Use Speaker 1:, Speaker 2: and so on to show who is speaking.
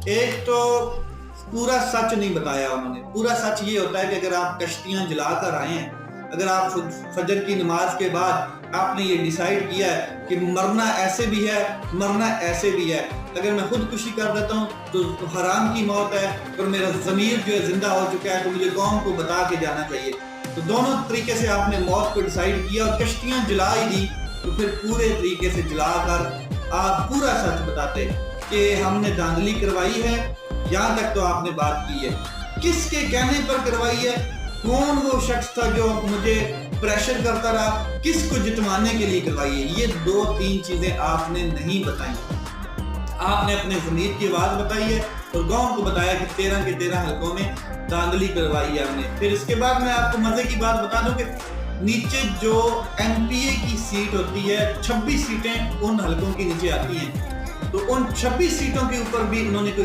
Speaker 1: ایک تو پورا سچ نہیں بتایا انہوں نے. پورا سچ یہ ہوتا ہے کہ اگر آپ کشتیاں جلا کر آئے ہیں، اگر آپ فجر کی نماز کے بعد آپ نے یہ ڈیسائیڈ کیا ہے کہ مرنا ایسے بھی ہے، مرنا ایسے بھی ہے، اگر میں خودکشی کر دیتا ہوں تو حرام کی موت ہے، اور میرا ضمیر جو ہے زندہ ہو چکا ہے تو مجھے قوم کو بتا کے جانا چاہیے. تو دونوں طریقے سے آپ نے موت کو ڈیسائیڈ کیا اور کشتیاں جلا ہی دی، تو پھر پورے طریقے سے جلا کر آپ پورا سچ بتاتے کہ ہم نے دھاندلی کروائی ہے. یہاں تک تو آپ نے بات کی ہے، کس کے کہنے پر کروائی ہے، کون وہ شخص تھا جو مجھے پریشر کرتا رہا، کس کو جتوانے کے لیے کروائی ہے، یہ 2-3 چیزیں آپ نے نہیں بتائیں. آپ نے اپنے ضمیر کی آواز بتائی ہے اور قوم کو بتایا کہ 13 کے 13 حلقوں میں دھاندلی کروائی ہے ہم نے. پھر اس کے بعد میں آپ کو مزے کی بات بتا دوں کہ نیچے جو ایم پی اے کی سیٹ ہوتی ہے، 26 سیٹیں ان حلقوں کے نیچے آتی ہیں، تو ان 26 سیٹوں کے اوپر بھی انہوں نے کوئی